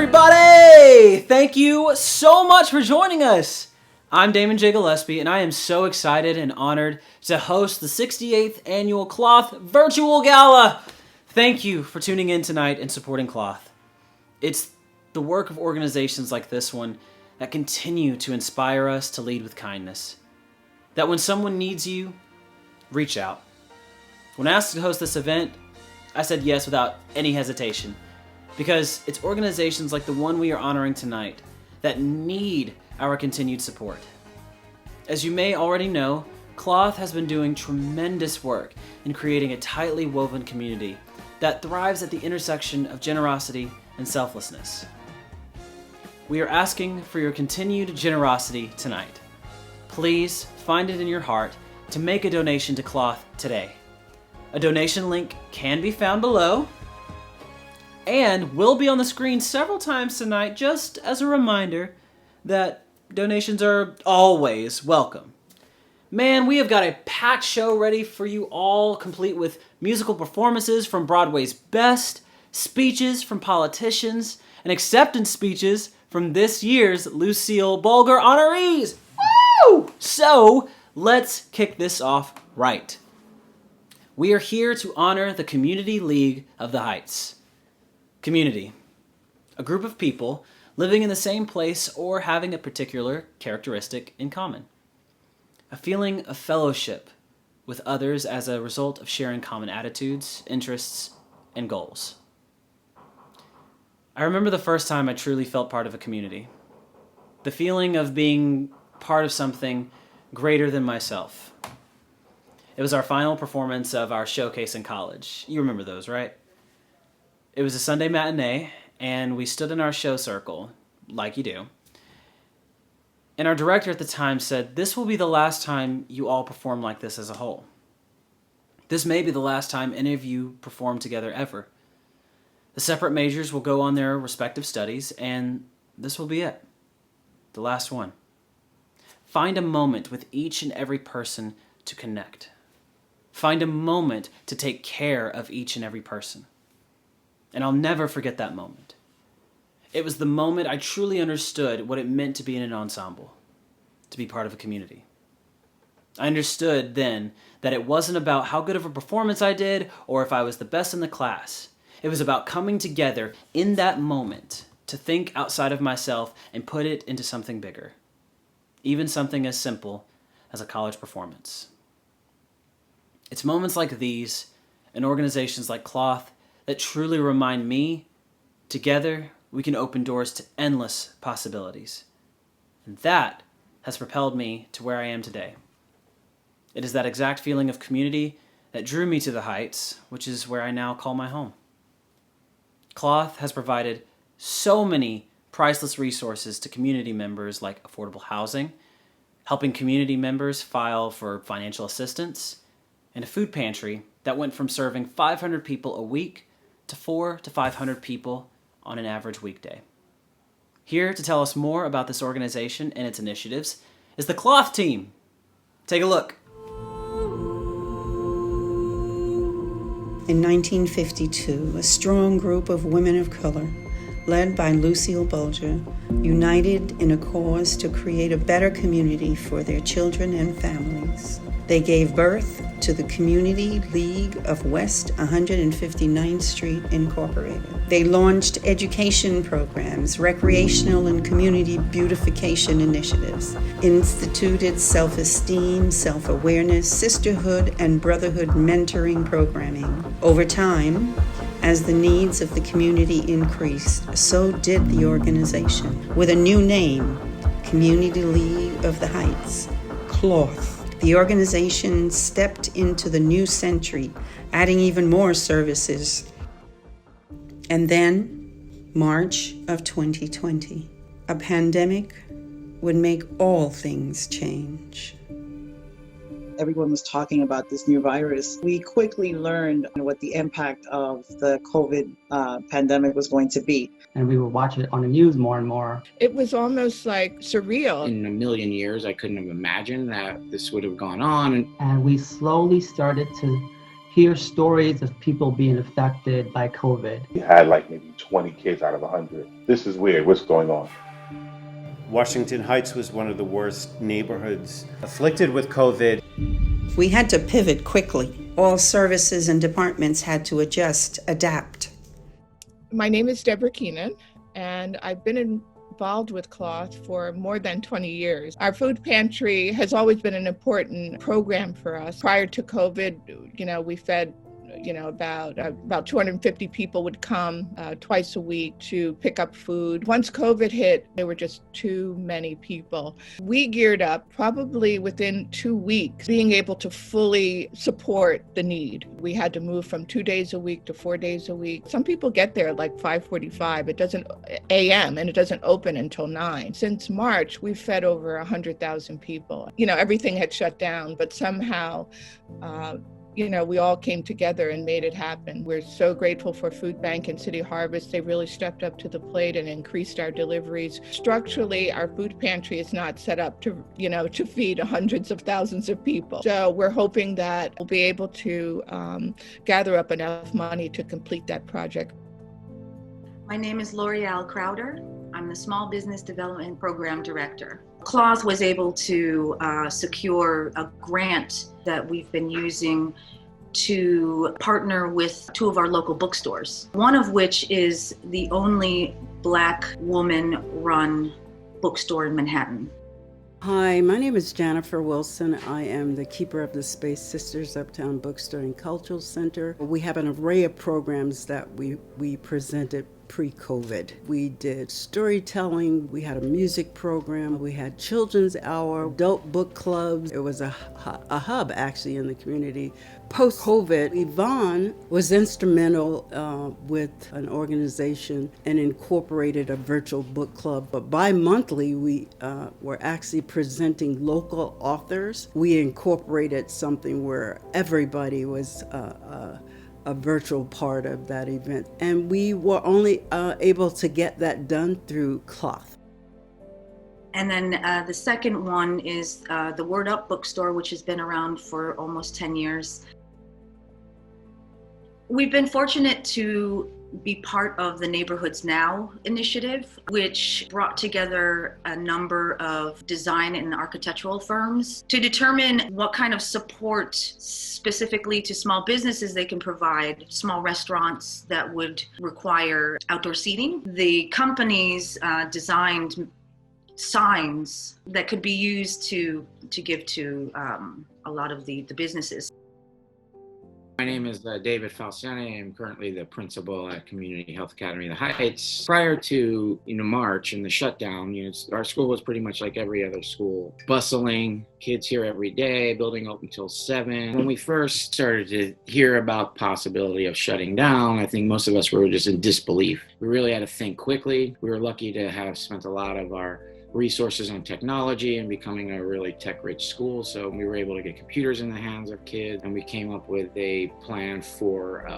everybody! Thank you so much for joining us. I'm Damon J. Gillespie, and I am so excited and honored to host the 68th Annual Cloth Virtual Gala. Thank you for tuning in tonight and supporting Cloth. It's the work of organizations like this one that continue to inspire us to lead with kindness. That when someone needs you, reach out. When asked to host this event, I said yes without any hesitation. Because it's organizations like the one we are honoring tonight that need our continued support. As you may already know, Cloth has been doing tremendous work in creating a tightly woven community that thrives at the intersection of generosity and selflessness. We are asking for your continued generosity tonight. Please find it in your heart to make a donation to Cloth today. A donation link can be found below, and will be on the screen several times tonight, just as a reminder that donations are always welcome. Man, we have got a packed show ready for you all, complete with musical performances from Broadway's best, speeches from politicians, and acceptance speeches from this year's Lucille Bulger honorees. Woo! So, let's kick this off right. We are here to honor the Community League of the Heights. Community, a group of people living in the same place or having a particular characteristic in common. A feeling of fellowship with others as a result of sharing common attitudes, interests, and goals. I remember the first time I truly felt part of a community. The feeling of being part of something greater than myself. It was our final performance of our showcase in college. You remember those, right? It was a Sunday matinee, and we stood in our show circle, like you do. And our director at the time said, "This will be the last time you all perform like this as a whole. This may be the last time any of you perform together ever. The separate majors will go on their respective studies, and this will be it. The last one. Find a moment with each and every person to connect. Find a moment to take care of each and every person." And I'll never forget that moment. It was the moment I truly understood what it meant to be in an ensemble, to be part of a community. I understood then that it wasn't about how good of a performance I did or if I was the best in the class. It was about coming together in that moment to think outside of myself and put it into something bigger, even something as simple as a college performance. It's moments like these and organizations like Cloth that truly remind me, together we can open doors to endless possibilities. And that has propelled me to where I am today. It is that exact feeling of community that drew me to the Heights, which is where I now call my home. Cloth has provided so many priceless resources to community members like affordable housing, helping community members file for financial assistance, and a food pantry that went from serving 500 people a week to 400 to 500 people on an average weekday. Here to tell us more about this organization and its initiatives is the Cloth team. Take a look. In 1952, a strong group of women of color, led by Lucille Bulger, united in a cause to create a better community for their children and families. They gave birth to the Community League of West 159th Street, Incorporated. They launched education programs, recreational and community beautification initiatives, instituted self-esteem, self-awareness, sisterhood, and brotherhood mentoring programming. Over time, as the needs of the community increased, so did the organization. With a new name, Community League of the Heights, Cloth. The organization stepped into the new century, adding even more services. And then, March of 2020, a pandemic would make all things change. Everyone was talking about this new virus. We quickly learned what the impact of the COVID pandemic was going to be. And we would watch it on the news more and more. It was almost like surreal. In a million years, I couldn't have imagined that this would have gone on. And we slowly started to hear stories of people being affected by COVID. We had like maybe 20 kids out of 100. This is weird. What's going on? Washington Heights was one of the worst neighborhoods afflicted with COVID. We had to pivot quickly. All services and departments had to adjust, adapt. My name is Deborah Keenan, and I've been involved with Cloth for more than 20 years. Our food pantry has always been an important program for us. Prior to COVID, we fed about 250 people would come twice a week to pick up food. Once COVID hit, there were just too many people. We geared up probably within 2 weeks, being able to fully support the need. We had to move from 2 days a week to 4 days a week. Some people get there like 5:45. It doesn't a.m. and it doesn't open until 9. Since March, we've fed over 100,000 people. Everything had shut down, but somehow we all came together and made it happen. We're so grateful for Food Bank and City Harvest. They really stepped up to the plate and increased our deliveries. Structurally, our food pantry is not set up to feed hundreds of thousands of people. So we're hoping that we'll be able to gather up enough money to complete that project. My name is Lorial Crowder. I'm the Small Business Development Program Director. Cloth was able to secure a grant that we've been using to partner with 2 of our local bookstores, one of which is the only Black woman-run bookstore in Manhattan. Hi, my name is Jannifer Wilson. I am the keeper of the space Sisters Uptown Bookstore and Cultural Center. We have an array of programs that we presented pre-COVID. We did storytelling, we had a music program, we had children's hour, adult book clubs. It was a hub actually in the community. Post-COVID, Yvonne was instrumental with an organization and incorporated a virtual book club. But bi-monthly, we were actually presenting local authors. We incorporated something where everybody was a virtual part of that event. And we were only able to get that done through Cloth. And then the second one is the Word Up Bookstore, which has been around for almost 10 years. We've been fortunate to be part of the Neighborhoods Now initiative, which brought together a number of design and architectural firms to determine what kind of support specifically to small businesses they can provide, small restaurants that would require outdoor seating. The companies designed signs that could be used to give to a lot of the businesses. My name is David Falciani. I'm currently the principal at Community Health Academy of the Heights. Prior to March and the shutdown, our school was pretty much like every other school, bustling, kids here every day, building open until 7. When we first started to hear about possibility of shutting down, I think most of us were just in disbelief. We really had to think quickly. We were lucky to have spent a lot of our resources on technology and becoming a really tech-rich school. So we were able to get computers in the hands of kids, and we came up with a plan for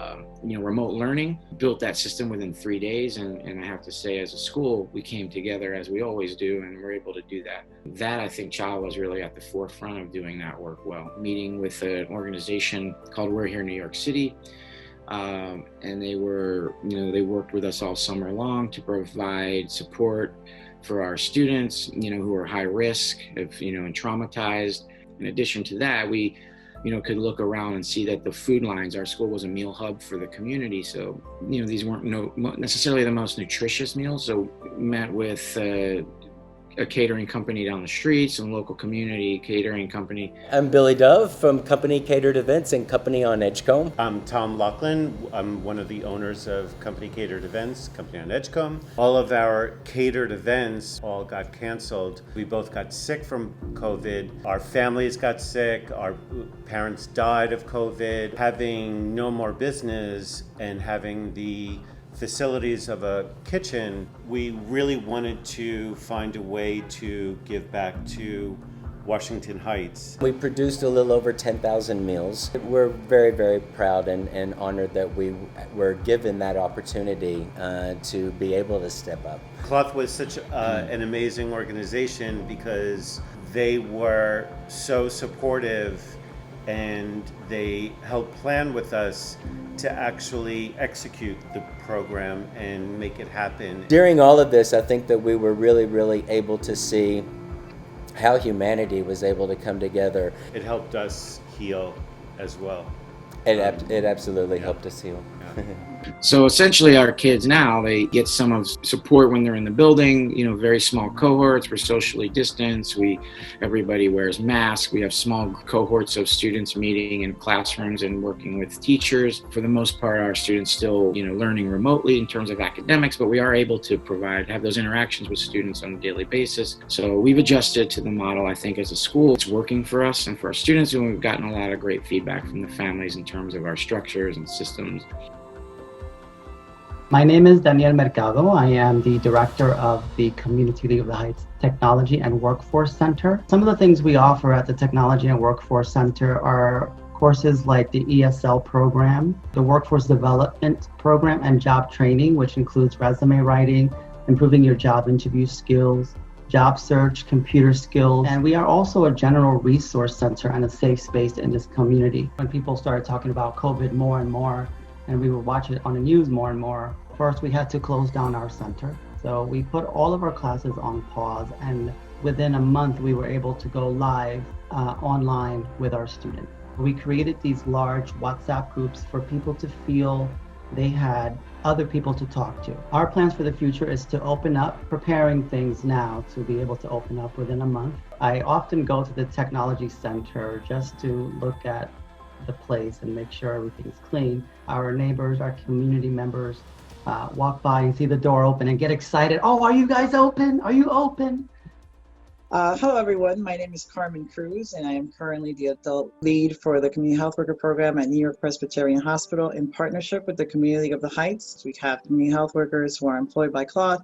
remote learning, built that system within 3 days. And I have to say, as a school, we came together as we always do, and we're able to do that. That, I think, Child was really at the forefront of doing that work well. Meeting with an organization called We're Here New York City. And they worked with us all summer long to provide support for our students, who are high risk and traumatized. In addition to that, we, could look around and see that the food lines, our school was a meal hub for the community. So, these weren't necessarily the most nutritious meals. So met with a catering company down the street, some local community catering company. I'm Billy Dove from Company Catered Events and Company on Edgecombe. I'm Tom Loughlin. I'm one of the owners of Company Catered Events, Company on Edgecombe. All of our catered events all got canceled. We both got sick from COVID. Our families got sick. Our parents died of COVID. Having no more business and having the facilities of a kitchen, we really wanted to find a way to give back to Washington Heights. We produced a little over 10,000 meals. We're very, very proud and honored that we were given that opportunity to be able to step up. Cloth was such an amazing organization because they were so supportive and they helped plan with us to actually execute the program and make it happen. During all of this, I think that we were really able to see how humanity was able to come together. It helped us heal as well. It absolutely helped us heal. So essentially our kids now, they get some of support when they're in the building, very small cohorts, we're socially distanced, everybody wears masks, we have small cohorts of students meeting in classrooms and working with teachers. For the most part, our students still, learning remotely in terms of academics, but we are able to have those interactions with students on a daily basis. So we've adjusted to the model, I think, as a school. It's working for us and for our students, and we've gotten a lot of great feedback from the families in terms of our structures and systems. My name is Daniel Mercado. I am the director of the Community League of the Heights Technology and Workforce Center. Some of the things we offer at the Technology and Workforce Center are courses like the ESL program, the Workforce Development Program, and job training, which includes resume writing, improving your job interview skills, job search, computer skills. And we are also a general resource center and a safe space in this community. When people started talking about COVID more and more, and we would watch it on the news more and more, first we had to close down our center. So we put all of our classes on pause, and within a month we were able to go live online with our students. We created these large WhatsApp groups for people to feel they had other people to talk to. Our plans for the future is to open up, preparing things now to be able to open up within a month. I often go to the technology center just to look at the place and make sure everything's clean. Our neighbors, our community members walk by and see the door open and get excited. Oh, are you guys open? Are you open? Hello, everyone. My name is Carmen Cruz, and I am currently the adult lead for the Community Health Worker Program at New York Presbyterian Hospital in partnership with the Community League of the Heights. We have community health workers who are employed by Cloth,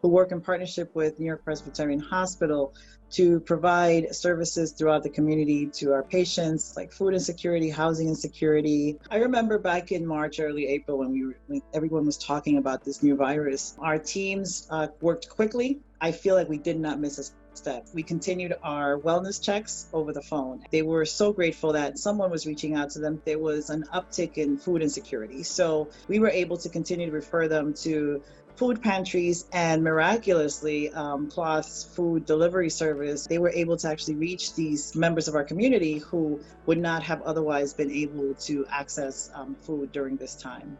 who work in partnership with New York Presbyterian Hospital to provide services throughout the community to our patients, like food insecurity, housing insecurity. I remember back in March, early April, when everyone was talking about this new virus, our teams worked quickly. I feel like we did not miss a step. We continued our wellness checks over the phone. They were so grateful that someone was reaching out to them. There was an uptick in food insecurity. So we were able to continue to refer them to food pantries, and miraculously, Cloth's food delivery service, they were able to actually reach these members of our community who would not have otherwise been able to access food during this time.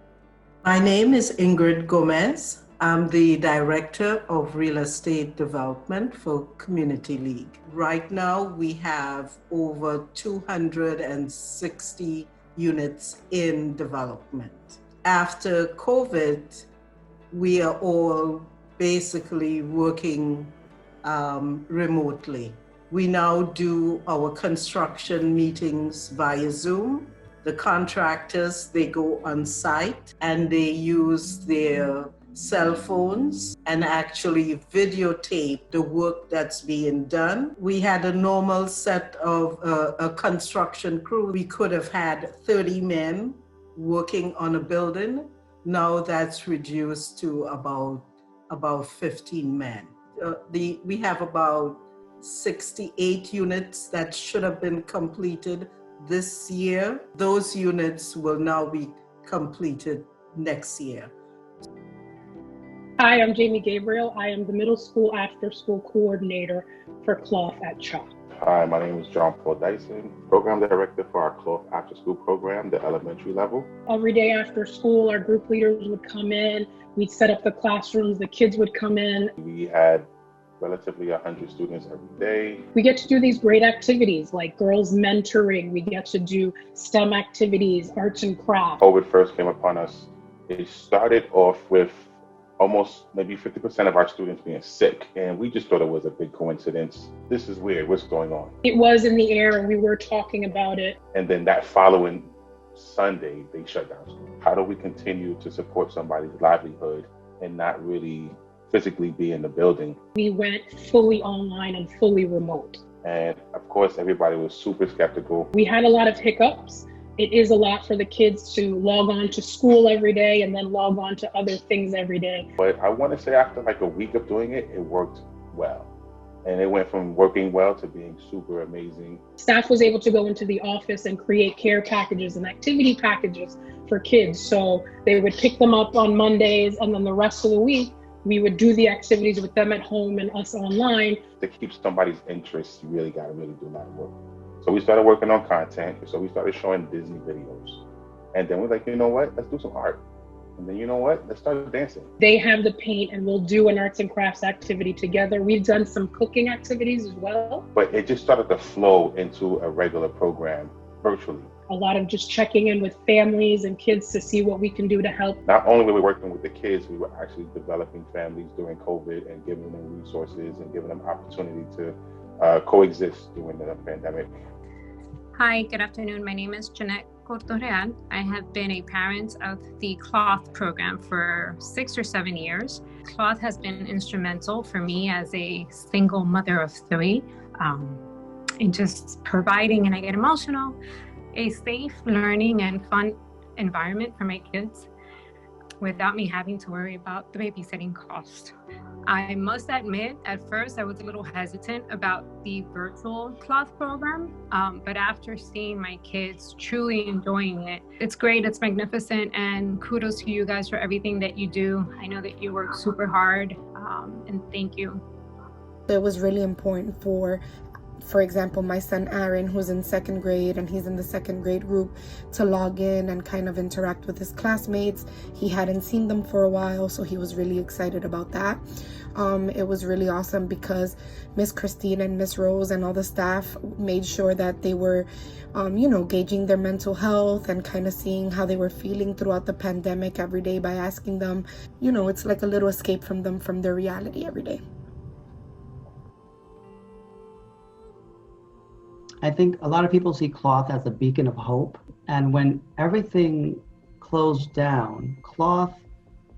My name is Ingrid Gomez. I'm the Director of Real Estate Development for Community League. Right now, we have over 260 units in development. After COVID, we are all basically working remotely. We now do our construction meetings via Zoom. The contractors, they go on site and they use their cell phones and actually videotape the work that's being done. We had a normal set of a construction crew. We could have had 30 men working on a building. Now that's reduced to about 15 men. We have about 68 units that should have been completed this year. Those units will now be completed next year. Hi, I'm Jamie Gabriel. I am the middle school after-school coordinator for Cloth at CHOP. Hi, my name is John Paul Dyson, program director for our Cloth after-school program, the elementary level. Every day after school, our group leaders would come in. We'd set up the classrooms. The kids would come in. We had relatively 100 students every day. We get to do these great activities like girls mentoring. We get to do STEM activities, arts and crafts. COVID first came upon us. It started off with almost maybe 50% of our students being sick. And we just thought it was a big coincidence. This is weird, what's going on? It was in the air and we were talking about it. And then that following Sunday, they shut down school. How do we continue to support somebody's livelihood and not really physically be in the building? We went fully online and fully remote. And of course, everybody was super skeptical. We had a lot of hiccups. It is a lot for the kids to log on to school every day and then log on to other things every day. But I want to say after like a week of doing it, it worked well. And it went from working well to being super amazing. Staff was able to go into the office and create care packages and activity packages for kids. So they would pick them up on Mondays, and then the rest of the week, we would do the activities with them at home and us online. To keep somebody's interest, you really got to really do a lot of work. So we started working on content. So we started showing Disney videos. And then we're like, you know what? Let's do some art. And then you know what? Let's start dancing. They have the paint and we'll do an arts and crafts activity together. We've done some cooking activities as well. But it just started to flow into a regular program virtually. A lot of just checking in with families and kids to see what we can do to help. Not only were we working with the kids, we were actually developing families during COVID and giving them resources and giving them opportunity to coexist during the pandemic. Hi, good afternoon. My name is Jeanette. Cortorreal. I have been a parent of the cloth program for 6 or 7 years. Cloth has been instrumental for me as a single mother of 3 in just providing, and I get emotional, a safe learning and fun environment for my kids without me having to worry about the babysitting cost. I must admit, at first I was a little hesitant about the virtual cloth program, but after seeing my kids truly enjoying it, it's great, it's magnificent, and kudos to you guys for everything that you do. I know that you work super hard, and thank you. It was really important for example, my son Aaron, who's in 2nd grade and he's in the 2nd grade group, to log in and kind of interact with his classmates. He hadn't seen them for a while, so he was really excited about that. It was really awesome because Miss Christine and Miss Rose and all the staff made sure that they were, gauging their mental health and kind of seeing how they were feeling throughout the pandemic every day by asking them, it's like a little escape from them, from their reality every day. I think a lot of people see cloth as a beacon of hope. And when everything closed down, cloth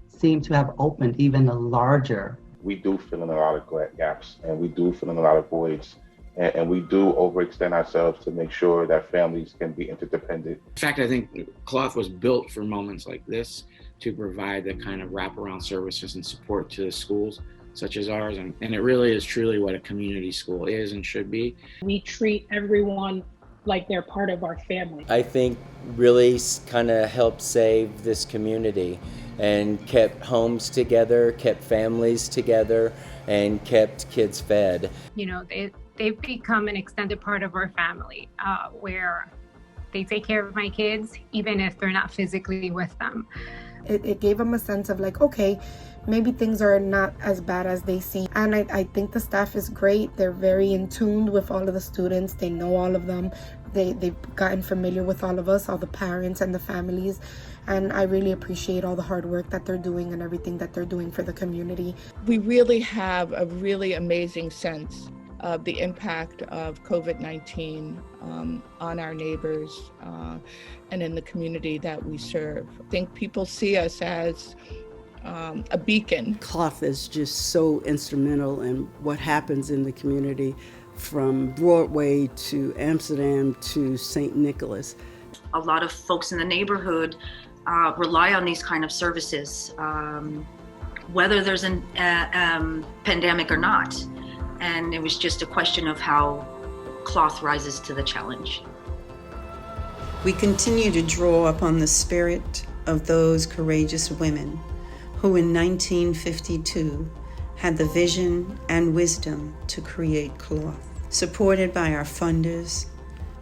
seemed to have opened even larger. We do fill in a lot of gaps, and we do fill in a lot of voids. And we do overextend ourselves to make sure that families can be interdependent. In fact, I think cloth was built for moments like this to provide the kind of wraparound services and support to the schools such as ours, and it really is truly what a community school is and should be. We treat everyone like they're part of our family. I think really kind of helped save this community and kept homes together, kept families together, and kept kids fed. They've become an extended part of our family, where they take care of my kids even if they're not physically with them. It gave them a sense of like, okay, maybe things are not as bad as they seem. And I think the staff is great. They're very in tune with all of the students. They know all of them. They've gotten familiar with all of us, all the parents and the families. And I really appreciate all the hard work that they're doing and everything that they're doing for the community. We really have a really amazing sense of the impact of COVID-19 on our neighbors and in the community that we serve. I think people see us as a beacon. Cloth is just so instrumental in what happens in the community, from Broadway to Amsterdam to St. Nicholas. A lot of folks in the neighborhood rely on these kind of services, whether there's a pandemic or not. And it was just a question of how cloth rises to the challenge. We continue to draw upon the spirit of those courageous women who in 1952 had the vision and wisdom to create cloth. Supported by our funders,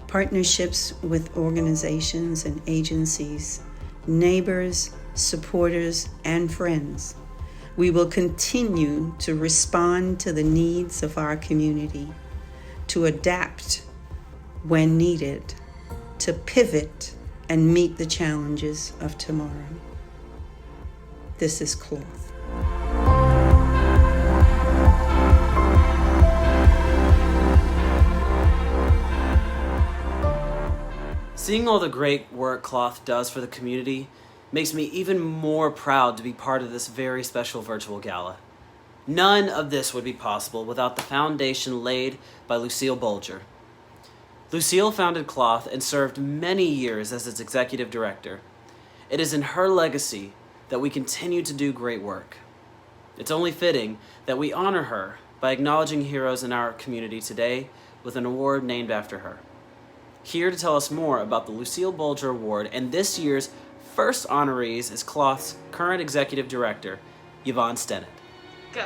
partnerships with organizations and agencies, neighbors, supporters, and friends, we will continue to respond to the needs of our community, to adapt when needed, to pivot and meet the challenges of tomorrow. This is cloth. Seeing all the great work cloth does for the community makes me even more proud to be part of this very special virtual gala. None of this would be possible without the foundation laid by Lucille Bolger. Lucille founded Cloth and served many years as its executive director. It is in her legacy that we continue to do great work. It's only fitting that we honor her by acknowledging heroes in our community today with an award named after her. Here to tell us more about the Lucille Bulger Award and this year's first honorees is Cloth's current Executive Director, Yvonne Stennett. Go.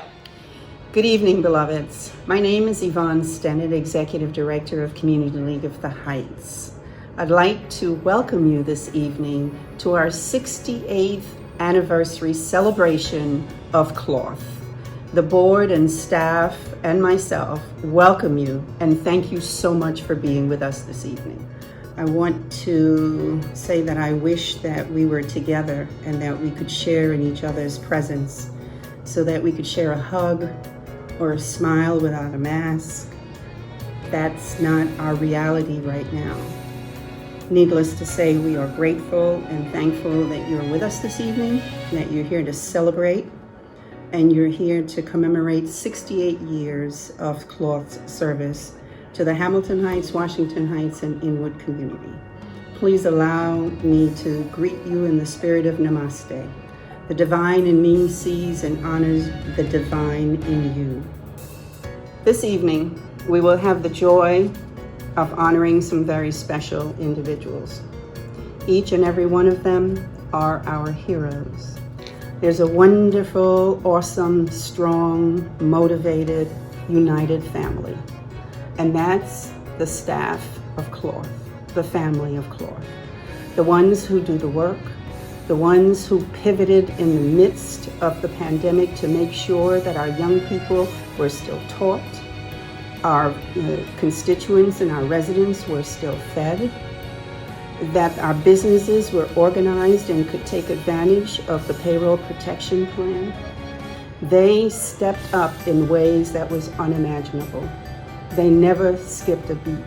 Good evening, beloveds. My name is Yvonne Stennett, Executive Director of Community League of the Heights. I'd like to welcome you this evening to our 68th anniversary celebration of Cloth. The board and staff and myself welcome you and thank you so much for being with us this evening. I want to say that I wish that we were together and that we could share in each other's presence so that we could share a hug or a smile without a mask. That's not our reality right now. Needless to say, we are grateful and thankful that you're with us this evening, that you're here to celebrate, and you're here to commemorate 68 years of Cloth's service to the Hamilton Heights, Washington Heights, and Inwood community. Please allow me to greet you in the spirit of Namaste. The divine in me sees and honors the divine in you. This evening, we will have the joy of honoring some very special individuals. Each and every one of them are our heroes. There's a wonderful, awesome, strong, motivated, united family. And that's the staff of Cloth, the family of Cloth. The ones who do the work, the ones who pivoted in the midst of the pandemic to make sure that our young people were still taught, our constituents and our residents were still fed, that our businesses were organized and could take advantage of the payroll protection plan. They stepped up in ways that was unimaginable. They never skipped a beat.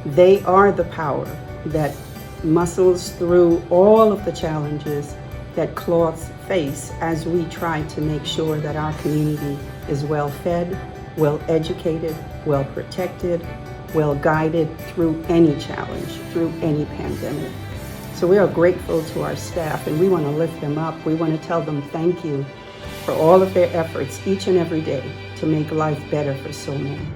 They are the power that muscles through all of the challenges that Cloths face as we try to make sure that our community is well fed, well educated, well protected, well guided through any challenge, through any pandemic. So we are grateful to our staff and we want to lift them up. We want to tell them thank you for all of their efforts each and every day to make life better for so many.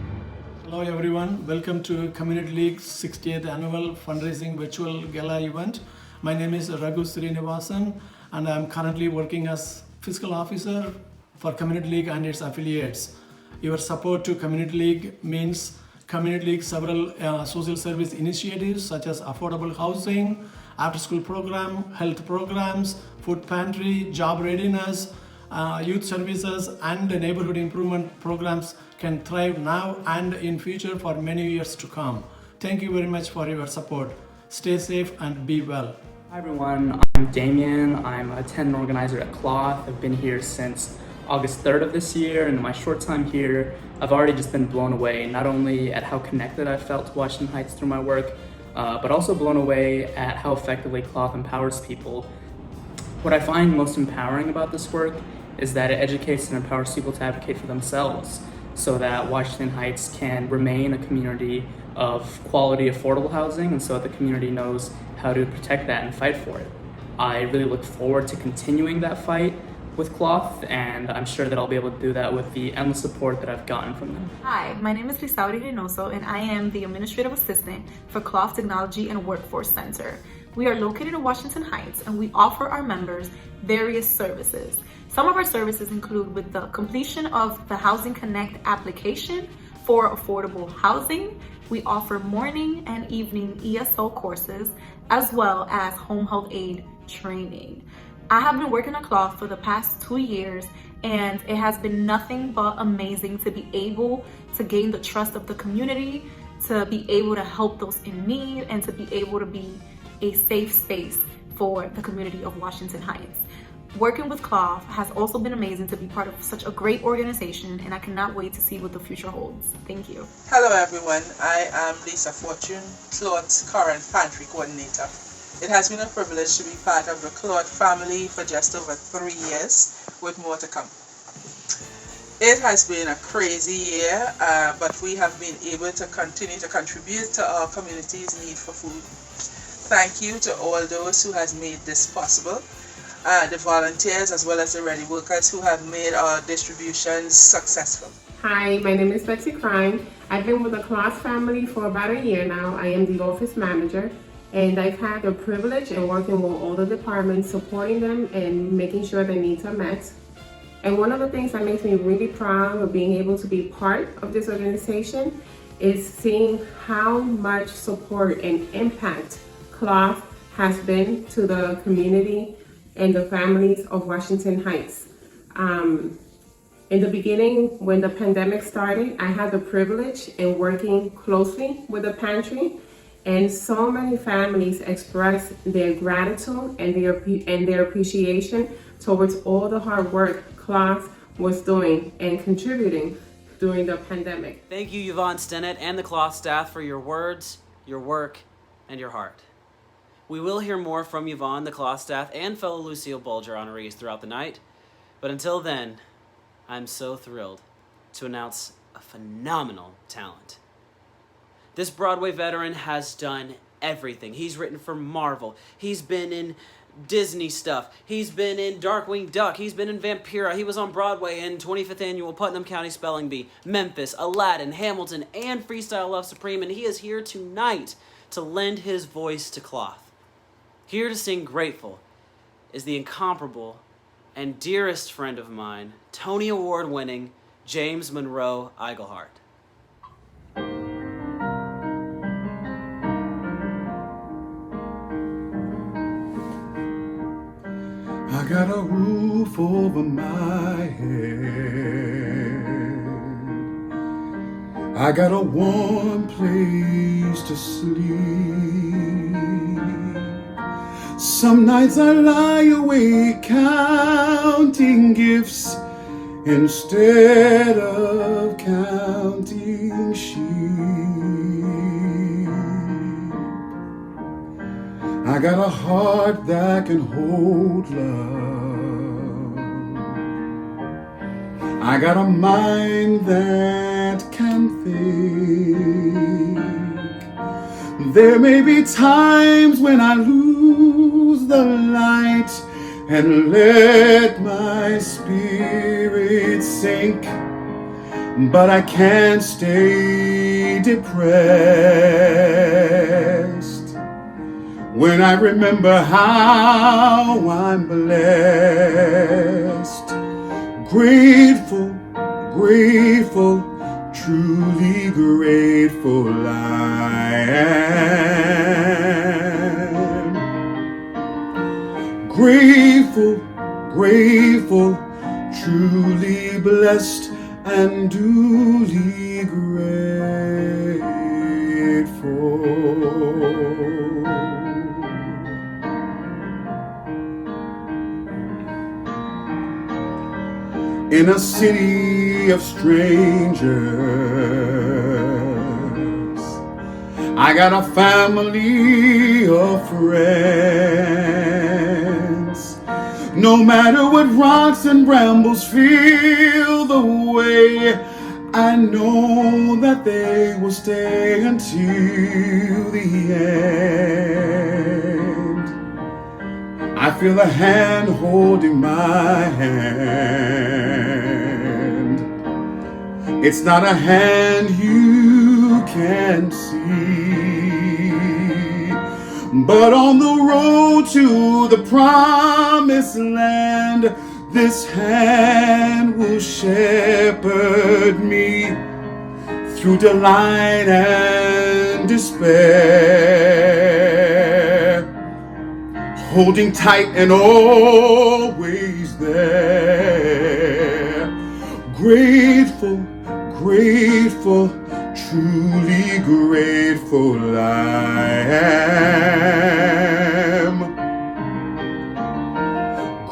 Hello everyone, welcome to Community League's 60th annual fundraising virtual gala event. My name is Raghu Srinivasan and I'm currently working as fiscal officer for Community League and its affiliates. Your support to Community League means Community League several social service initiatives such as affordable housing, after-school program, health programs, food pantry, job readiness, youth services, and neighborhood improvement programs can thrive now and in future for many years to come. Thank you very much for your support. Stay safe and be well. Hi everyone, I'm Damien. I'm a tenant organizer at Cloth. I've been here since August 3rd of this year, and in my short time here, I've already just been blown away, not only at how connected I felt to Washington Heights through my work, but also blown away at how effectively Cloth empowers people. What I find most empowering about this work is that it educates and empowers people to advocate for themselves so that Washington Heights can remain a community of quality, affordable housing, and so that the community knows how to protect that and fight for it. I really look forward to continuing that fight with Cloth, and I'm sure that I'll be able to do that with the endless support that I've gotten from them. Hi, my name is Lisauri Reynoso, and I am the Administrative Assistant for Cloth Technology and Workforce Center. We are located in Washington Heights, and we offer our members various services. Some of our services include with the completion of the Housing Connect application for affordable housing. We offer morning and evening ESO courses, as well as home health aid training. I have been working at Cloth for the past 2 years, and it has been nothing but amazing to be able to gain the trust of the community, to be able to help those in need, and to be able to be a safe space for the community of Washington Heights. Working with Cloth has also been amazing to be part of such a great organization, and I cannot wait to see what the future holds. Thank you. Hello everyone, I am Lisa Fortune, Cloth's current pantry coordinator. It has been a privilege to be part of the Cloth family for just over 3 years, with more to come. It has been a crazy year, but we have been able to continue to contribute to our community's need for food. Thank you to all those who has made this possible, the volunteers as well as the ready workers who have made our distributions successful. Hi, my name is Betsy Crime. I've been with the Cloth family for about a year now. I am the office manager, and I've had the privilege of working with all the departments, supporting them and making sure their needs are met. And one of the things that makes me really proud of being able to be part of this organization is seeing how much support and impact Cloth has been to the community and the families of Washington Heights. In the beginning, when the pandemic started, I had the privilege in working closely with the pantry, and so many families expressed their gratitude and their appreciation towards all the hard work Cloth was doing and contributing during the pandemic. Thank you, Yvonne Stennett and the Cloth staff for your words, your work, and your heart. We will hear more from Yvonne, the Cloth staff, and fellow Lucille Bulger honorees throughout the night, but until then, I'm so thrilled to announce a phenomenal talent. This Broadway veteran has done everything. He's written for Marvel. He's been in Disney stuff. He's been in Darkwing Duck. He's been in Vampira. He was on Broadway in 25th Annual Putnam County Spelling Bee, Memphis, Aladdin, Hamilton, and Freestyle Love Supreme, and he is here tonight to lend his voice to Cloth. Here to sing Grateful is the incomparable and dearest friend of mine, Tony Award-winning James Monroe Iglehart. I got a roof over my head. I got a warm place to sleep. Some nights I lie awake counting gifts instead of counting sheep. I got a heart that can hold love. I got a mind that can think. There may be times when I lose the light and let my spirit sink, but I can't stay depressed when I remember how I'm blessed. Grateful, grateful, truly grateful I am. Grateful, grateful, truly blessed and duly grateful. In a city of strangers, I got a family of friends. No matter what rocks and brambles feel the way, I know that they will stay until the end. I feel a hand holding my hand. It's not a hand you can see, but on the road to the promised land, this hand will shepherd me through delight and despair, holding tight and always there. Grateful, grateful, truly grateful I am.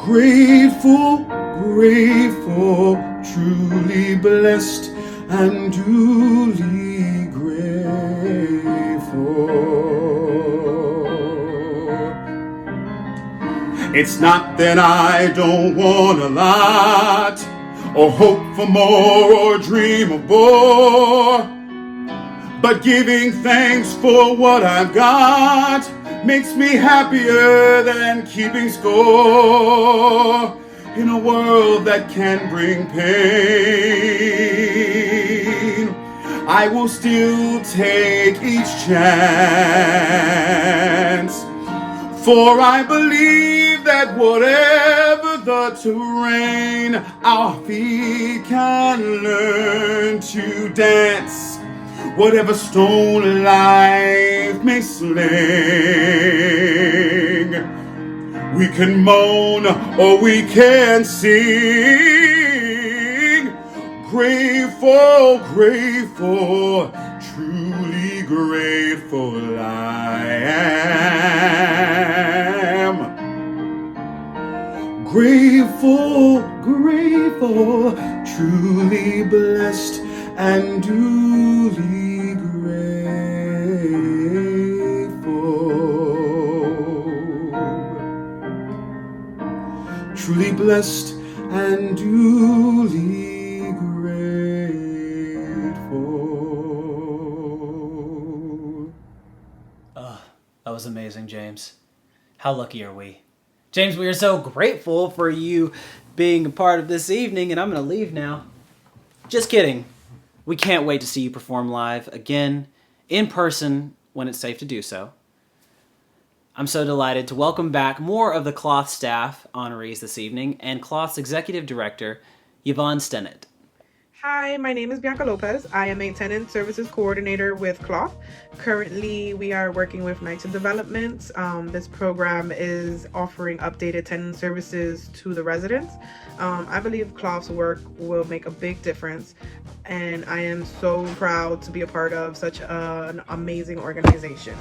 Grateful, grateful, truly blessed and duly grateful. It's not that I don't want a lot, or hope for more, or dream of more, but giving thanks for what I've got makes me happier than keeping score. In a world that can bring pain, I will still take each chance. For I believe that whatever the terrain, our feet can learn to dance. Whatever stone life may sling, we can moan or we can sing. Grateful, grateful, truly grateful I am. Grateful, grateful, truly blessed and duly grateful. Truly blessed and duly grateful. That was amazing, James. How lucky are we? James, we are so grateful for you being a part of this evening, and I'm going to leave now. Just kidding. We can't wait to see you perform live again, in person, when it's safe to do so. I'm so delighted to welcome back more of the Cloth staff honorees this evening, and Cloth's Executive Director, Yvonne Stennett. Hi, my name is Bianca Lopez. I am a Tenant Services Coordinator with Cloth. Currently, we are working with Nights of Development. This program is offering updated tenant services to the residents. I believe Cloth's work will make a big difference, and I am so proud to be a part of such an amazing organization.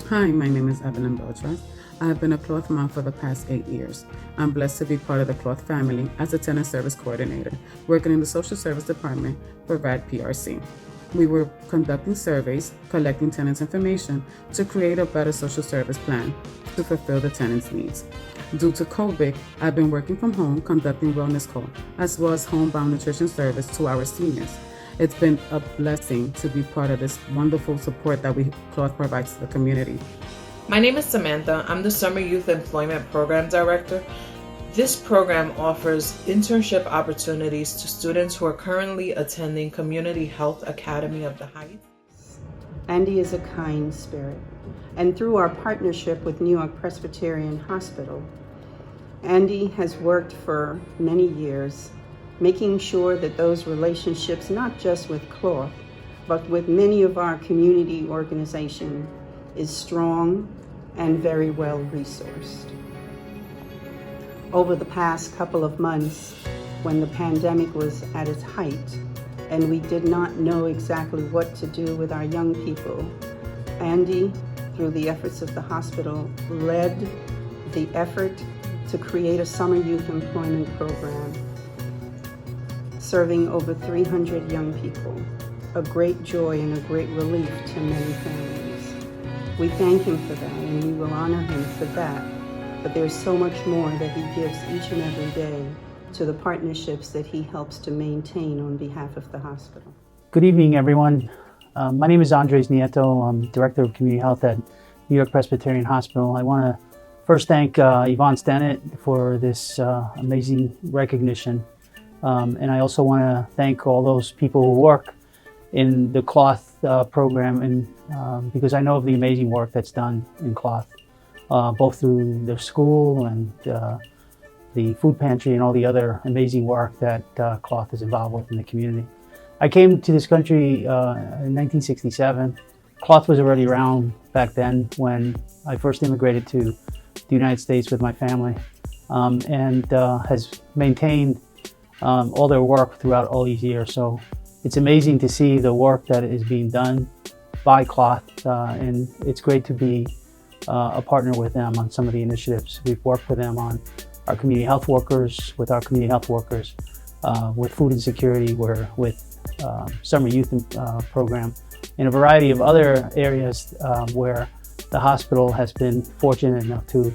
Hi, my name is Evelyn Beltras. I have been a Cloth mom for the past 8 years. I'm blessed to be part of the Cloth family as a tenant service coordinator, working in the social service department for VAD PRC. We were conducting surveys, collecting tenants' information to create a better social service plan to fulfill the tenants' needs. Due to COVID, I've been working from home, conducting wellness calls, as well as homebound nutrition service to our seniors. It's been a blessing to be part of this wonderful support that Cloth provides to the community. My name is Samantha. I'm the Summer Youth Employment Program Director. This program offers internship opportunities to students who are currently attending Community Health Academy of the Heights. Andy is a kind spirit, and through our partnership with New York Presbyterian Hospital, Andy has worked for many years, making sure that those relationships, not just with Cloth, but with many of our community organizations, is strong and very well resourced. Over the past couple of months, when the pandemic was at its height and we did not know exactly what to do with our young people, Andy, through the efforts of the hospital, led the effort to create a summer youth employment program serving over 300 young people, a great joy and a great relief to many families. We thank him for that, and we will honor him for that. But there's so much more that he gives each and every day to the partnerships that he helps to maintain on behalf of the hospital. Good evening, everyone. My name is Andres Nieto. I'm Director of Community Health at New York Presbyterian Hospital. I want to first thank Yvonne Stennett for this amazing recognition. And I also want to thank all those people who work in the Cloth program, and because I know of the amazing work that's done in Cloth, both through the school and the food pantry and all the other amazing work that Cloth is involved with in the community. I came to this country in 1967. Cloth was already around back then when I first immigrated to the United States with my family, and has maintained all their work throughout all these years. So it's amazing to see the work that is being done by Cloth, and it's great to be a partner with them on some of the initiatives. We've worked with them on our community health workers, with food insecurity, with summer youth program, and a variety of other areas where the hospital has been fortunate enough to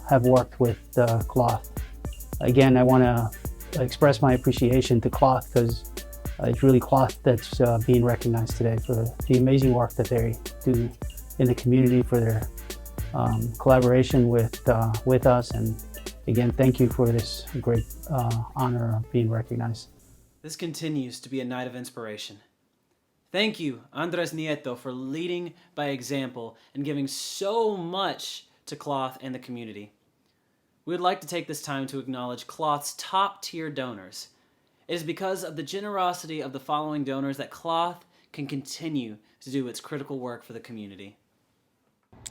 have worked with Cloth. Again, I want to express my appreciation to Cloth, because it's really Cloth that's being recognized today for the amazing work that they do in the community, for their collaboration with us, and again, thank you for this great honor of being recognized. This continues to be a night of inspiration. Thank you, Andres Nieto, for leading by example and giving so much to Cloth and the community. We would like to take this time to acknowledge Cloth's top-tier donors. It is because of the generosity of the following donors that Cloth can continue to do its critical work for the community.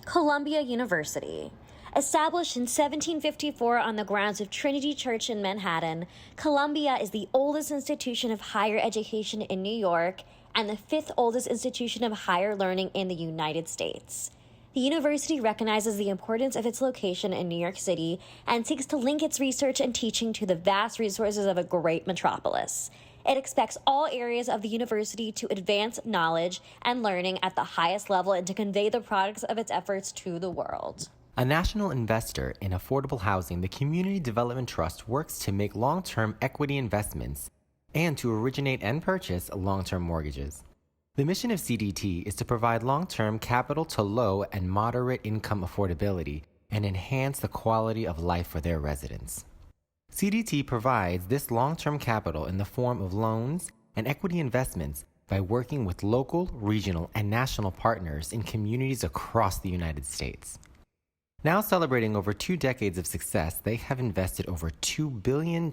Columbia University. Established in 1754 on the grounds of Trinity Church in Manhattan, Columbia is the oldest institution of higher education in New York and the fifth oldest institution of higher learning in the United States. The university recognizes the importance of its location in New York City and seeks to link its research and teaching to the vast resources of a great metropolis. It expects all areas of the university to advance knowledge and learning at the highest level and to convey the products of its efforts to the world. A national investor in affordable housing, the Community Development Trust works to make long-term equity investments and to originate and purchase long-term mortgages. The mission of CDT is to provide long-term capital to low and moderate income affordability and enhance the quality of life for their residents. CDT provides this long-term capital in the form of loans and equity investments by working with local, regional, and national partners in communities across the United States. Now celebrating over 2 decades of success, they have invested over $2 billion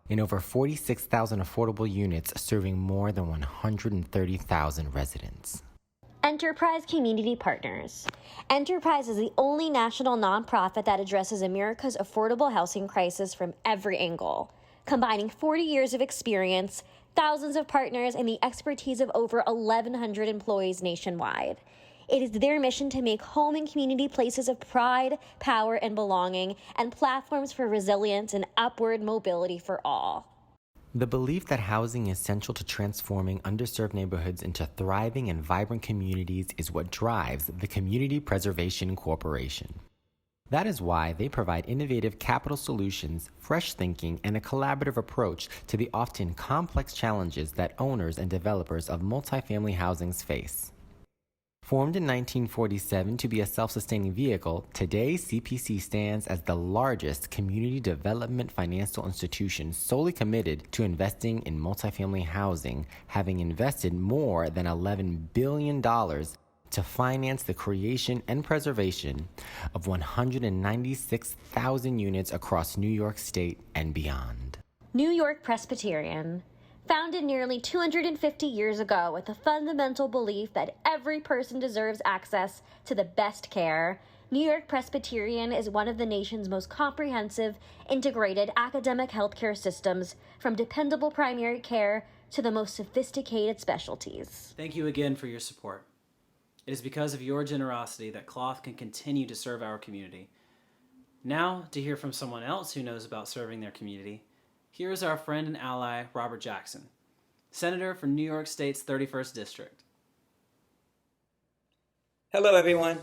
in over 46,000 affordable units serving more than 130,000 residents. Enterprise Community Partners. Enterprise is the only national nonprofit that addresses America's affordable housing crisis from every angle, combining 40 years of experience, thousands of partners, and the expertise of over 1,100 employees nationwide. It is their mission to make home and community places of pride, power, and belonging, and platforms for resilience and upward mobility for all. The belief that housing is central to transforming underserved neighborhoods into thriving and vibrant communities is what drives the Community Preservation Corporation. That is why they provide innovative capital solutions, fresh thinking, and a collaborative approach to the often complex challenges that owners and developers of multifamily housings face. Formed in 1947 to be a self-sustaining vehicle, today CPC stands as the largest community development financial institution solely committed to investing in multifamily housing, having invested more than $11 billion to finance the creation and preservation of 196,000 units across New York State and beyond. New York Presbyterian. Founded nearly 250 years ago with the fundamental belief that every person deserves access to the best care, New York Presbyterian is one of the nation's most comprehensive, integrated academic healthcare systems, from dependable primary care to the most sophisticated specialties. Thank you again for your support. It is because of your generosity that Cloth can continue to serve our community. Now, to hear from someone else who knows about serving their community, here is our friend and ally, Robert Jackson, Senator for New York State's 31st District. Hello, everyone.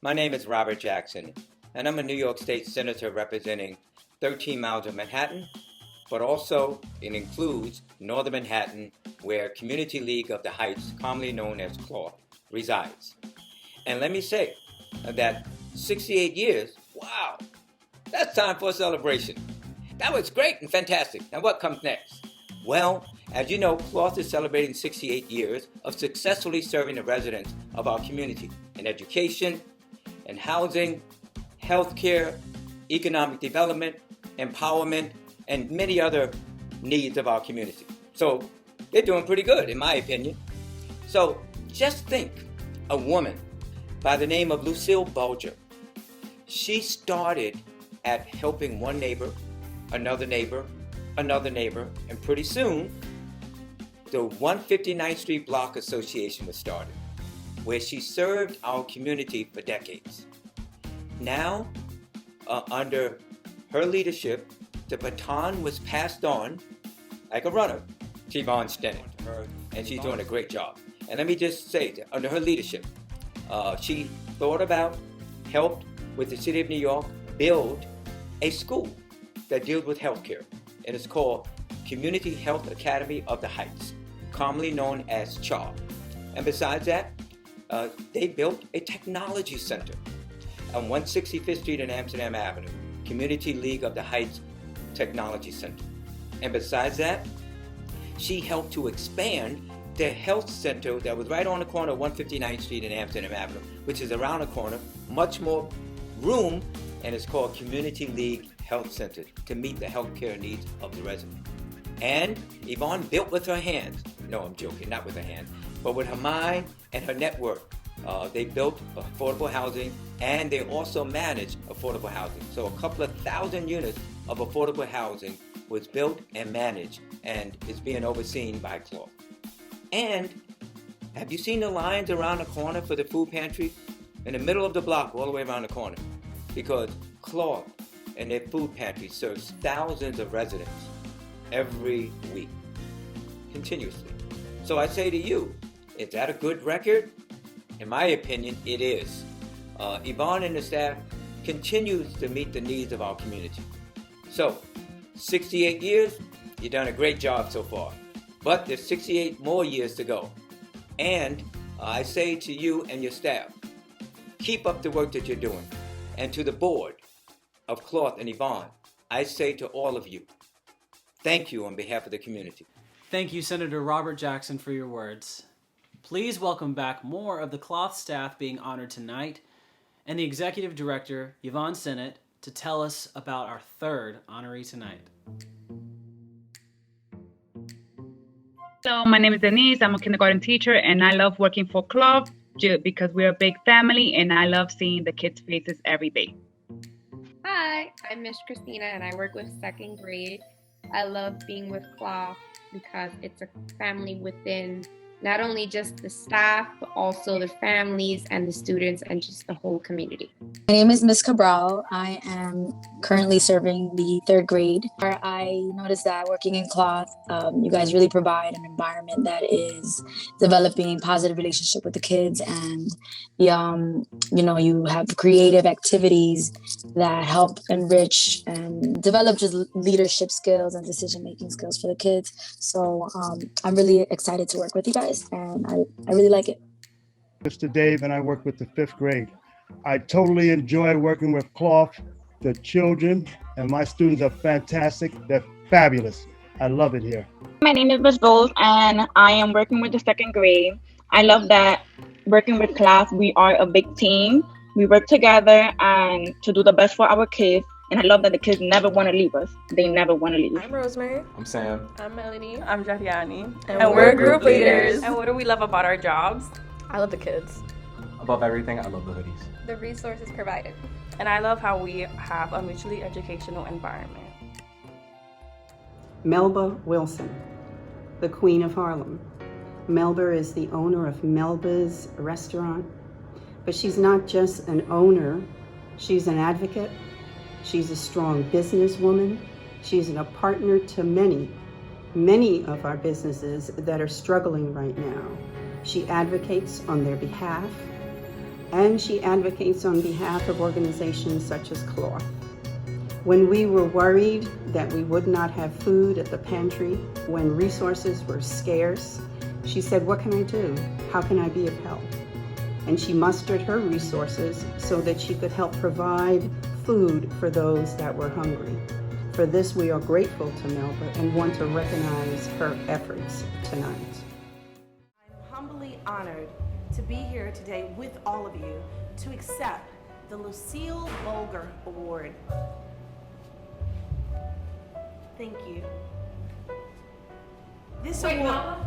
My name is Robert Jackson, and I'm a New York State Senator representing 13 miles of Manhattan, but also it includes Northern Manhattan, where Community League of the Heights, commonly known as Cloth, resides. And let me say that 68 years, wow, that's time for a celebration. That was great and fantastic. Now what comes next? Well, as you know, Cloth is celebrating 68 years of successfully serving the residents of our community in education, in housing, healthcare, economic development, empowerment, and many other needs of our community. So they're doing pretty good, in my opinion. So just think, a woman by the name of Lucille Bulger. She started at helping one neighbor, another neighbor, and pretty soon, the 159th Street Block Association was started, where she served our community for decades. Now, under her leadership, the baton was passed on like a runner to Yvonne Stennett, and she's doing a great job. And let me just say, that under her leadership, she helped with the City of New York build a school that deals with healthcare, and it's called Community Health Academy of the Heights, commonly known as CHAR. And besides that, they built a technology center on 165th Street and Amsterdam Avenue, Community League of the Heights Technology Center. And besides that, she helped to expand the health center that was right on the corner of 159th Street and Amsterdam Avenue, which is around the corner, much more room, and it's called Community League Health Center to meet the healthcare needs of the residents. And Yvonne built with her hands. No, I'm joking, not with her hands, but with her mind and her network. They built affordable housing, and they also manage affordable housing. So a couple of thousand units of affordable housing was built and managed, and is being overseen by Claude. And have you seen the lines around the corner for the food pantry? In the middle of the block, all the way around the corner. Because Claude and their food pantry serves thousands of residents every week, continuously. So I say to you, is that a good record? In my opinion, it is. Yvonne and the staff continues to meet the needs of our community. So, 68 years, you've done a great job so far. But there's 68 more years to go. And I say to you and your staff, keep up the work that you're doing. And to the board of Cloth and Yvonne, I say to all of you, thank you on behalf of the community. Thank you, Senator Robert Jackson, for your words. Please welcome back more of the Cloth staff being honored tonight, and the Executive Director, Yvonne Stennett, to tell us about our third honoree tonight. Hello, my name is Denise. I'm a kindergarten teacher, and I love working for Cloth because we're a big family, and I love seeing the kids' faces every day. Hi, I'm Miss Christina, and I work with second grade. I love being with Cloth because it's a family within not only just the staff, but also the families and the students and just the whole community. My name is Miss Cabral. I am currently serving the third grade. I noticed that working in Cloth, you guys really provide an environment that is developing positive relationship with the kids, and you have creative activities that help enrich and develop just leadership skills and decision-making skills for the kids. So I'm really excited to work with you guys, and I really like it. Mr. Dave, and I work with the fifth grade. I totally enjoy working with Cloth. The children and my students are fantastic. They're fabulous. I love it here. My name is Miss Bowles, and I am working with the second grade. I love that working with Cloth, we are a big team. We work together and to do the best for our kids. And I love that the kids never want to leave us. They never want to leave. I'm Rosemary. I'm Sam. I'm Melanie. I'm Jatiani. And we're group leaders. And what do we love about our jobs? I love the kids. Above everything, I love the hoodies. The resources provided. And I love how we have a mutually educational environment. Melba Wilson, the Queen of Harlem. Melba is the owner of Melba's restaurant, but she's not just an owner, she's an advocate, she's a strong businesswoman, she's a partner to many of our businesses that are struggling right now. She advocates on their behalf, and she advocates on behalf of organizations such as Cloth. When we were worried that we would not have food at the pantry, when resources were scarce, she said, "What can I do? How can I be of help?" And she mustered her resources so that she could help provide food for those that were hungry. For this, we are grateful to Melba and want to recognize her efforts tonight. I'm humbly honored to be here today with all of you to accept the Lucille Bulger Award. Thank you. This award. Mama,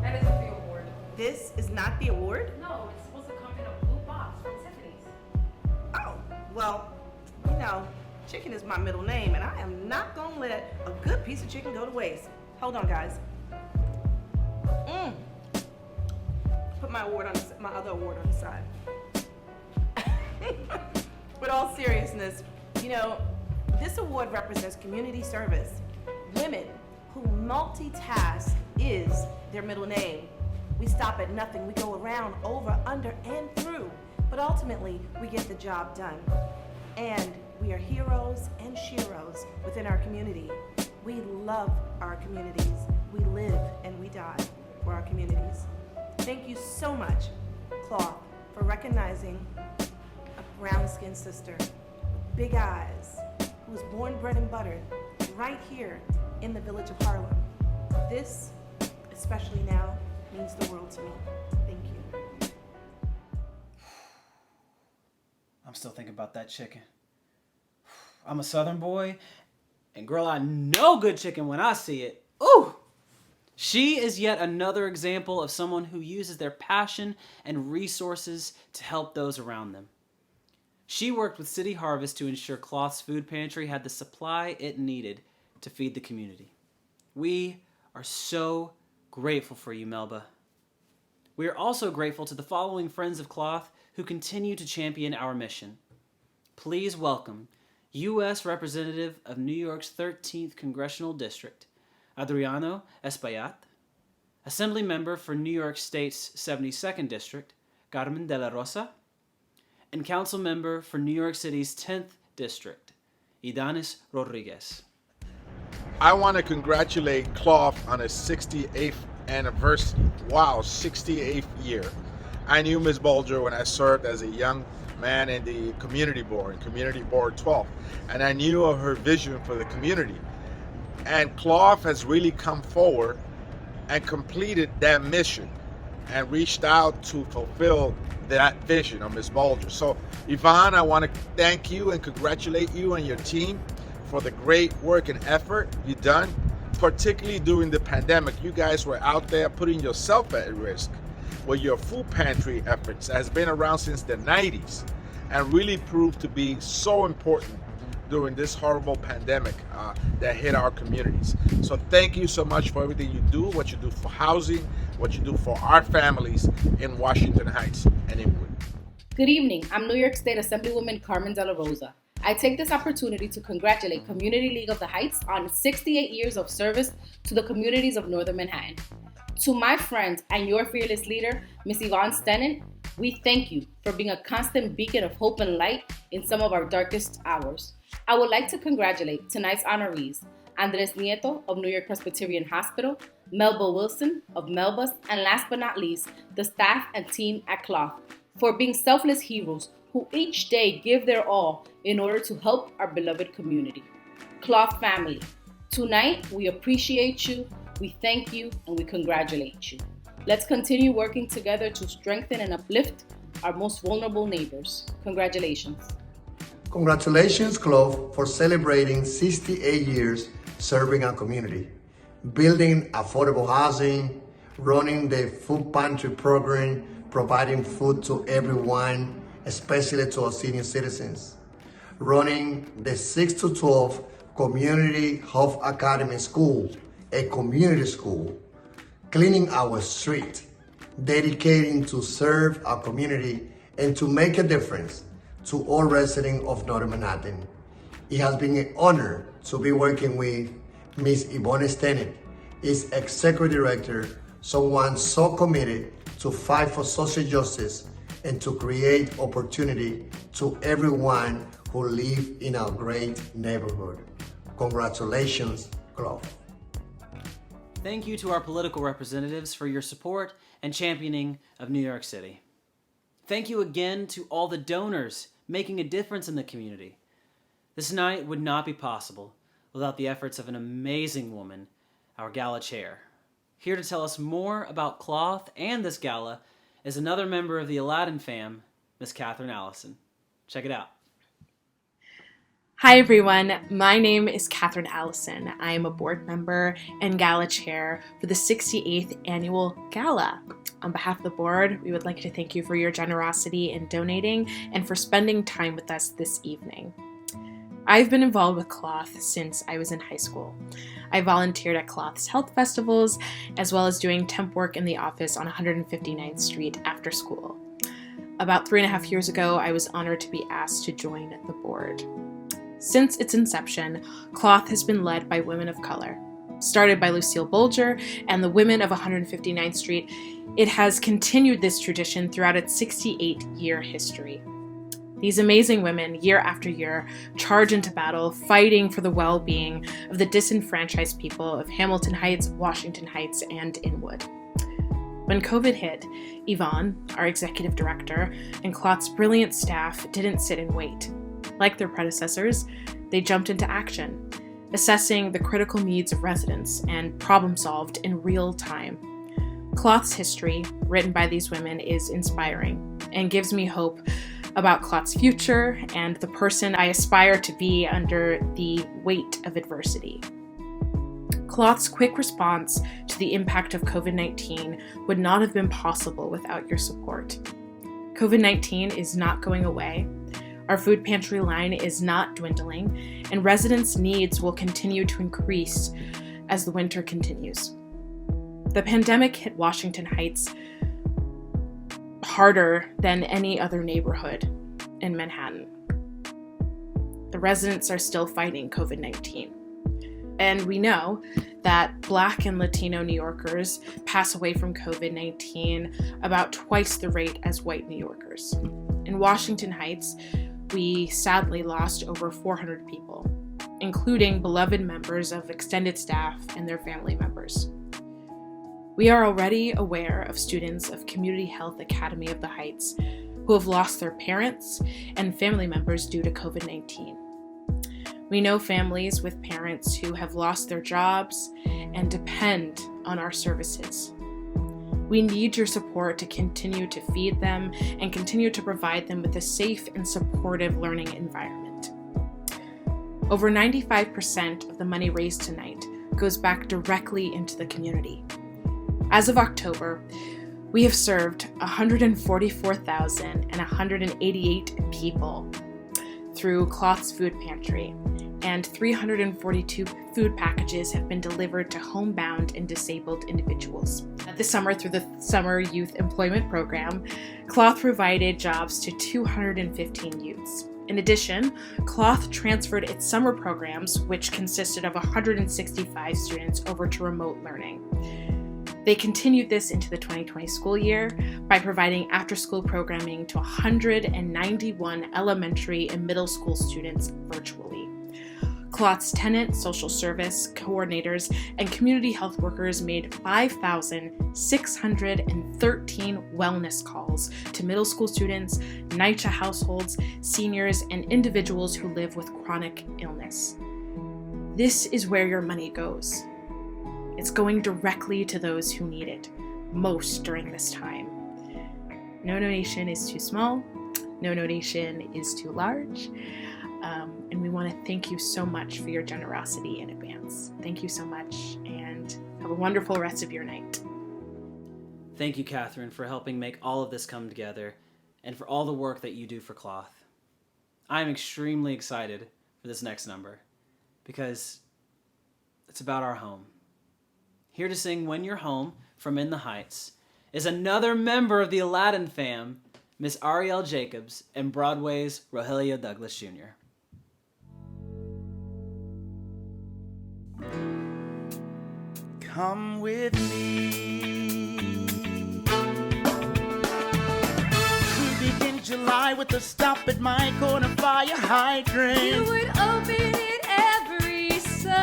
that isn't the award. This is not the award? No, it's supposed to come in a blue box from Tiffany's. Oh, well, chicken is my middle name, and I am not gonna let a good piece of chicken go to waste. Hold on, guys. Put my other award on the side. With all seriousness, this award represents community service. Women who multitask is their middle name. We stop at nothing. We go around, over, under, and through. But ultimately, we get the job done. And we are heroes and sheroes within our community. We love our communities. We live and we die for our communities. Thank you so much, Cloth, for recognizing a brown-skinned sister with big eyes who was born, bred, and buttered right here in the village of Harlem. This especially now, means the world to me. Thank you. I'm still thinking about that chicken. I'm a Southern boy, and girl, I know good chicken when I see it. Ooh! She is yet another example of someone who uses their passion and resources to help those around them. She worked with City Harvest to ensure Cloth's food pantry had the supply it needed to feed the community. We are so grateful for you, Melba. We are also grateful to the following friends of Cloth who continue to champion our mission. Please welcome U.S. Representative of New York's 13th Congressional District, Adriano Espaillat, Assembly Member for New York State's 72nd District, Carmen de la Rosa, and Council Member for New York City's 10th District, Idanis Rodriguez. I want to congratulate Cloth on its 68th anniversary. Wow, 68th year. I knew Ms. Bulger when I served as a young man in the Community Board 12, and I knew of her vision for the community. And Cloth has really come forward and completed that mission and reached out to fulfill that vision of Ms. Bulger. So Yvonne, I want to thank you and congratulate you and your team for the great work and effort you've done, particularly during the pandemic. You guys were out there putting yourself at risk with your food pantry efforts that has been around since the 90s and really proved to be so important during this horrible pandemic that hit our communities. So thank you so much for everything you do, what you do for housing, what you do for our families in Washington Heights and Ingrid. Good evening. I'm New York State Assemblywoman Carmen de la Rosa. I take this opportunity to congratulate Community League of the Heights on 68 years of service to the communities of Northern Manhattan. To my friend and your fearless leader, Ms. Yvonne Stennett, we thank you for being a constant beacon of hope and light in some of our darkest hours. I would like to congratulate tonight's honorees, Andres Nieto of New York Presbyterian Hospital, Melba Wilson of Melba's, and last but not least, the staff and team at Cloth for being selfless heroes who each day give their all in order to help our beloved community. Cloth family, tonight we appreciate you, we thank you, and we congratulate you. Let's continue working together to strengthen and uplift our most vulnerable neighbors. Congratulations. Congratulations, Cloth, for celebrating 68 years serving our community, building affordable housing, running the food pantry program, providing food to everyone, especially to our senior citizens, running the 6 to 12 Community Health Academy School, a community school, cleaning our street, dedicating to serve our community and to make a difference to all residents of Northern Manhattan. It has been an honor to be working with Ms. Yvonne Stennett, is Executive Director, someone so committed to fight for social justice and to create opportunity to everyone who live in our great neighborhood. Congratulations, Cloth. Thank you to our political representatives for your support and championing of New York City. Thank you again to all the donors making a difference in the community. This night would not be possible without the efforts of an amazing woman, our gala chair. Here to tell us more about Cloth and this gala is another member of the Aladdin fam, Miss Catherine Allison. Check it out. Hi everyone, my name is Catherine Allison. I am a board member and gala chair for the 68th annual gala. On behalf of the board, we would like to thank you for your generosity in donating and for spending time with us this evening. I've been involved with Cloth since I was in high school. I volunteered at Cloth's health festivals, as well as doing temp work in the office on 159th Street after school. About 3.5 years ago, I was honored to be asked to join the board. Since its inception, Cloth has been led by women of color. Started by Lucille Bulger and the women of 159th Street, it has continued this tradition throughout its 68-year history. These amazing women, year after year, charge into battle, fighting for the well-being of the disenfranchised people of Hamilton Heights, Washington Heights, and Inwood. When COVID hit, Yvonne, our executive director, and Cloth's brilliant staff didn't sit and wait. Like their predecessors, they jumped into action. assessing the critical needs of residents and problem-solved in real time. Cloth's history, written by these women, is inspiring and gives me hope about Cloth's future and the person I aspire to be under the weight of adversity. Cloth's quick response to the impact of COVID-19 would not have been possible without your support. COVID-19 is not going away. Our food pantry line is not dwindling, and residents' needs will continue to increase as the winter continues. The pandemic hit Washington Heights harder than any other neighborhood in Manhattan. The residents are still fighting COVID-19. And we know that Black and Latino New Yorkers pass away from COVID-19 about twice the rate as white New Yorkers. In Washington Heights, we sadly lost over 400 people, including beloved members of extended staff and their family members. We are already aware of students of Community Health Academy of the Heights who have lost their parents and family members due to COVID-19. We know families with parents who have lost their jobs and depend on our services. We need your support to continue to feed them and continue to provide them with a safe and supportive learning environment. Over 95% of the money raised tonight goes back directly into the community. As of October, we have served 144,188 people through Cloth's Food Pantry, and 342 food packages have been delivered to homebound and disabled individuals. This summer, through the Summer Youth Employment Program, Cloth provided jobs to 215 youths. In addition, Cloth transferred its summer programs, which consisted of 165 students, over to remote learning. They continued this into the 2020 school year by providing after-school programming to 191 elementary and middle school students virtually. Cloth's tenant, social service coordinators, and community health workers made 5,613 wellness calls to middle school students, NYCHA households, seniors, and individuals who live with chronic illness. This is where your money goes. It's going directly to those who need it most during this time. No donation is too small. No donation is too large. And we want to thank you so much for your generosity in advance. Thank you so much, and have a wonderful rest of your night. Thank you, Catherine, for helping make all of this come together and for all the work that you do for Cloth. I'm extremely excited for this next number because it's about our home. Here to sing When You're Home from In the Heights is another member of the Aladdin fam, Miss Ariel Jacobs and Broadway's Rogelio Douglas Jr. Come with me. We begin July with a stop at my corner fire hydrant. You would open it every summer.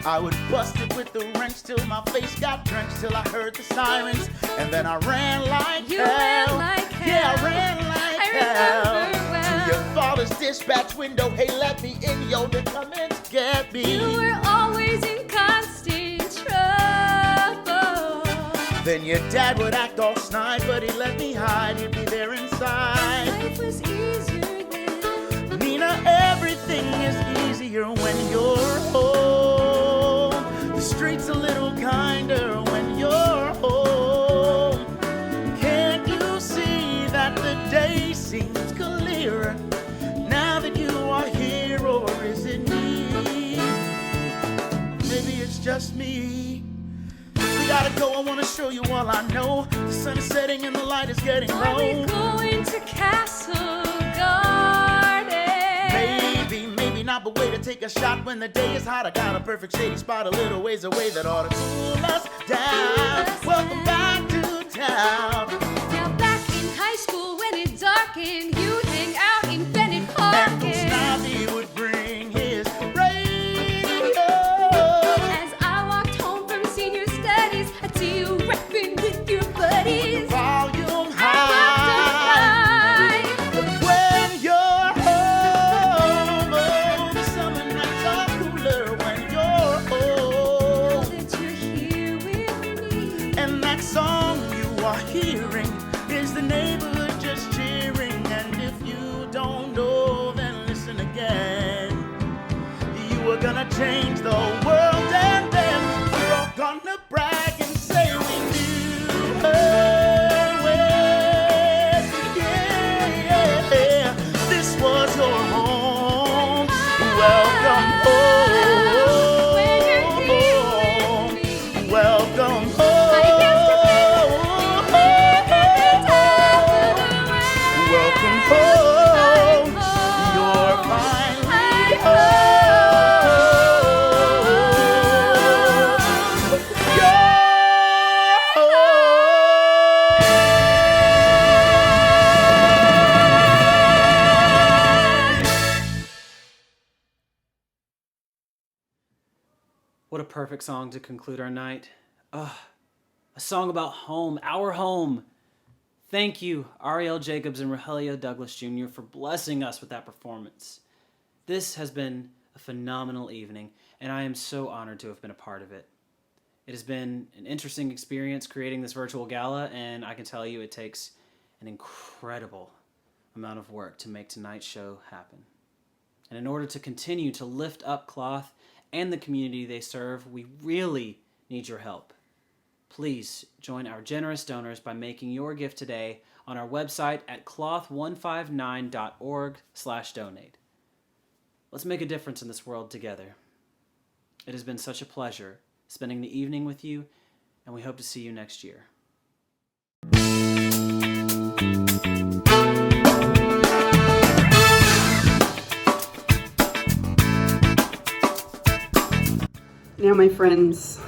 I would bust it with the wrench till my face got drenched, till I heard the sirens, and then I ran like You hell. ran like hell. Yeah, I ran like I hell. remember well. To your father's dispatch window, hey, let me in, yo, to come and get me. You were always in constant trouble. Then your dad would act all snide, but he let me hide, he'd be there inside. Life was easier then. Nina, everything is easier when you're home. The street's a little kinder when you're home. Can't you see that the day seems clearer now that you are here, or is it me? Maybe it's just me. We gotta go, I wanna show you all I know. The sun is setting and the light is getting low. Are we going to Castle Garden? Maybe not, but way to take a shot when the day is hot. I got a perfect shady spot a little ways away that ought to cool us down. Welcome back to town. Now back in high school when it darkened, you'd hang out in Bennett Park. And Snobby would bring his radio. As I walked home from senior studies, I'd see you rapping with your buddies. Volume I walked high. When you're home, oh, the summer song you are hearing is the neighborhood just cheering. And if you don't know, then listen again. You are gonna change the world, and then we're all gonna brag and say we knew her well. Yeah, this was your home. Welcome home. Welcome home. Welcome home. You're finally home. What a perfect song to conclude our night. A song about home, our home. Thank you, Ariel Jacobs and Rogelio Douglas Jr. for blessing us with that performance. This has been a phenomenal evening, and I am so honored to have been a part of it. It has been an interesting experience creating this virtual gala, and I can tell you it takes an incredible amount of work to make tonight's show happen. And in order to continue to lift up Cloth and the community they serve, we really need your help. Please join our generous donors by making your gift today on our website at cloth159.org/donate. Let's make a difference in this world together. It has been such a pleasure spending the evening with you, and we hope to see you next year. Now, my friends,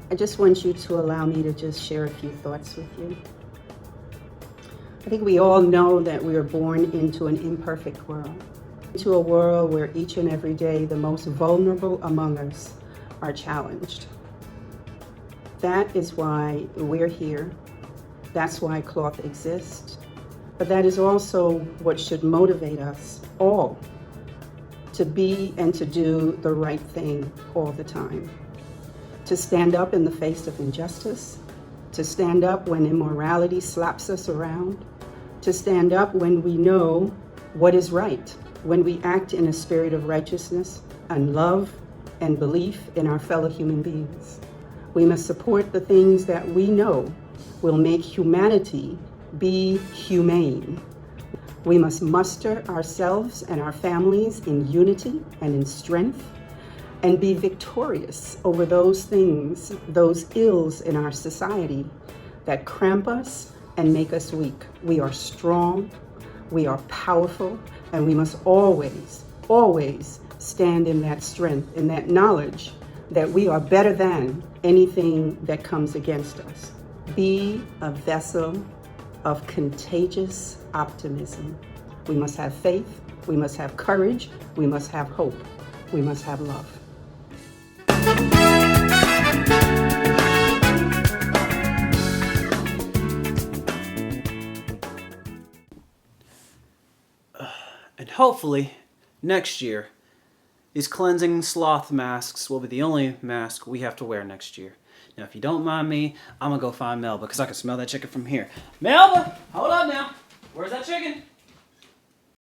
I just want you to allow me to just share a few thoughts with you. I think we all know that we are born into an imperfect world, into a world where each and every day the most vulnerable among us are challenged. That is why we're here. That's why Cloth exists. But that is also what should motivate us all to be and to do the right thing all the time. To stand up in the face of injustice, to stand up when immorality slaps us around, to stand up when we know what is right, when we act in a spirit of righteousness and love and belief in our fellow human beings. We must support the things that we know will make humanity be humane. We must muster ourselves and our families in unity and in strength and be victorious over those things, those ills in our society that cramp us and make us weak. We are strong, we are powerful, and we must always, always stand in that strength, in that knowledge that we are better than anything that comes against us. Be a vessel of contagious optimism. We must have faith, we must have courage, we must have hope, we must have love. And hopefully, next year, these cleansing sloth masks will be the only mask we have to wear next year. Now, if you don't mind me, I'm gonna go find Melba, because I can smell that chicken from here. Melba! Hold up now! Where's that chicken?